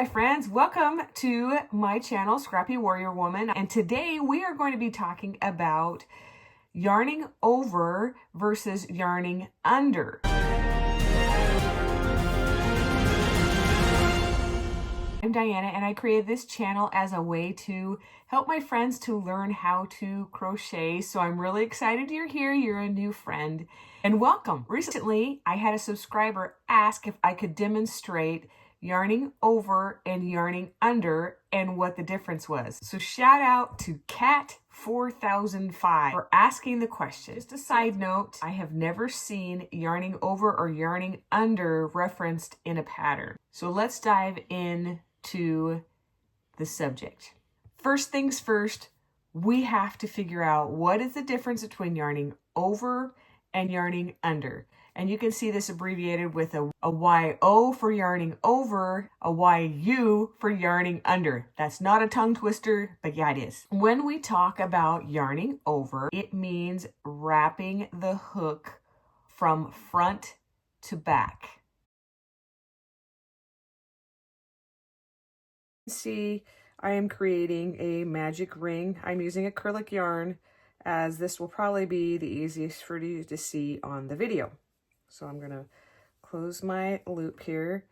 my friends, welcome to my channel, Scrappy Warrior Woman, and today we are going to be talking about yarning over versus yarning under. I'm Diana, and I created this channel as a way to help my friends to learn how to crochet, so I'm really excited you're here. You're a new friend, and welcome. Recently, I had a subscriber ask if I could demonstrate yarning over and yarning under and what the difference was. So shout out to Cat 4005 for asking the question. Just a side note, I have never seen yarning over or yarning under referenced in a pattern. So let's dive into the subject. First things first, we have to figure out what is the difference between yarning over and yarning under. And you can see this abbreviated with a YO for yarning over, a YU for yarning under. That's not a tongue twister, but yeah, it is. When we talk about yarning over, it means wrapping the hook from front to back. See, I am creating a magic ring. I'm using acrylic yarn, as this will probably be the easiest for you to see on the video. So I'm going to close my loop here,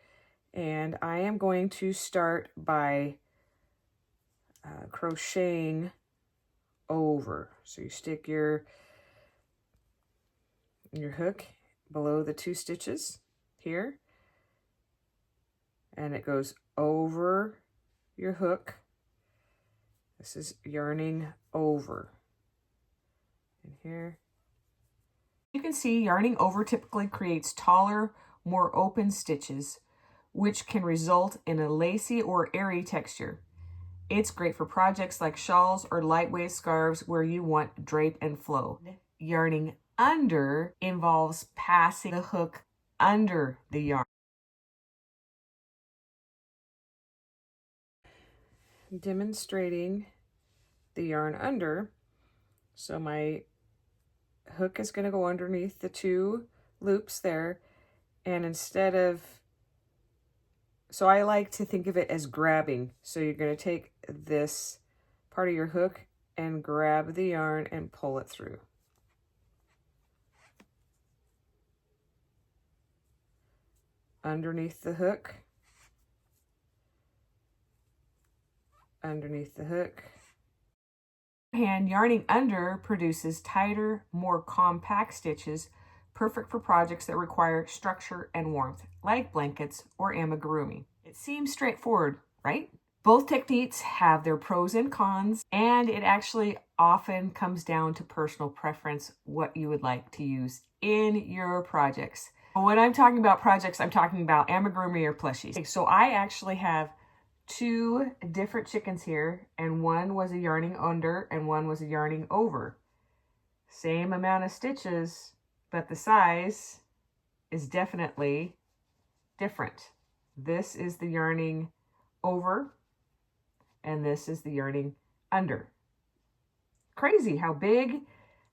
and I am going to start by crocheting over. So you stick your hook below the 2 stitches here, and it goes over your hook. This is yarning over. And here, you can see yarning over typically creates taller, more open stitches, which can result in a lacy or airy texture. It's great for projects like shawls or lightweight scarves where you want drape and flow. Yarning under involves passing the hook under the yarn. Demonstrating the yarn under. So my hook is going to go underneath the 2 loops there, and instead of, so I like to think of it as grabbing. So you're going to take this part of your hook and grab the yarn and pull it through. Underneath the hook, underneath the hook. And yarning under produces tighter, more compact stitches, perfect for projects that require structure and warmth, like blankets or amigurumi. It seems straightforward, right? Both techniques have their pros and cons, and it actually often comes down to personal preference, what you would like to use in your projects. When I'm talking about projects, I'm talking about amigurumi or plushies. Okay, so I actually have 2 different chickens here, and one was a yarning under and one was a yarning over. Same amount of stitches, but the size is definitely different. This is the yarning over, and this is the yarning under. Crazy how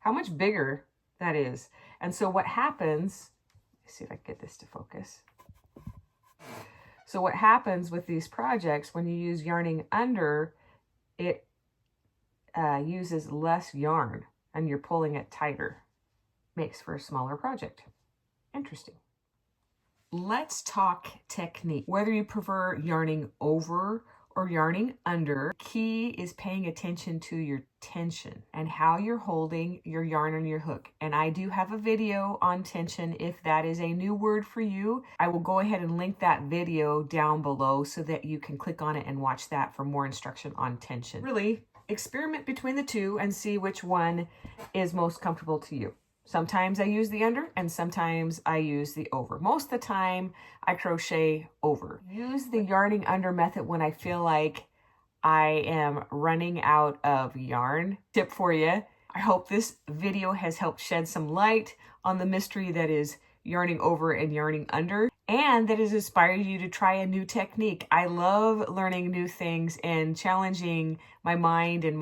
much bigger that is. And so what happens, let's see if I can get this to focus. So what happens with these projects, when you use yarning under, it uses less yarn and you're pulling it tighter. Makes for a smaller project. Interesting. Let's talk technique. Whether you prefer yarning over or yarning under, key is paying attention to your tension and how you're holding your yarn on your hook. And I do have a video on tension. If that is a new word for you, I will go ahead and link that video down below so that you can click on it and watch that for more instruction on tension. Really, experiment between the 2 and see which one is most comfortable to you. Sometimes I use the under and sometimes I use the over. Most of the time I crochet over. Use the yarning under method when I feel like I am running out of yarn. Tip for you. I hope this video has helped shed some light on the mystery that is yarning over and yarning under, and that has inspired you to try a new technique. I love learning new things and challenging my mind and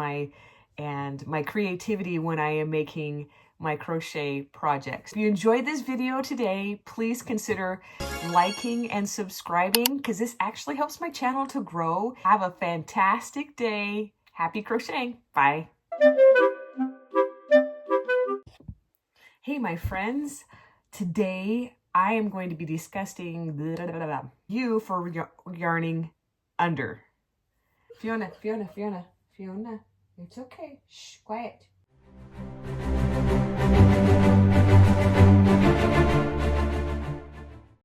my creativity when I am making my crochet projects. If you enjoyed this video today, please consider liking and subscribing because this actually helps my channel to grow. Have a fantastic day. Happy crocheting. Bye. Hey, my friends. Today, I am going to be discussing you for yarning under. Fiona, it's okay. Shh, quiet.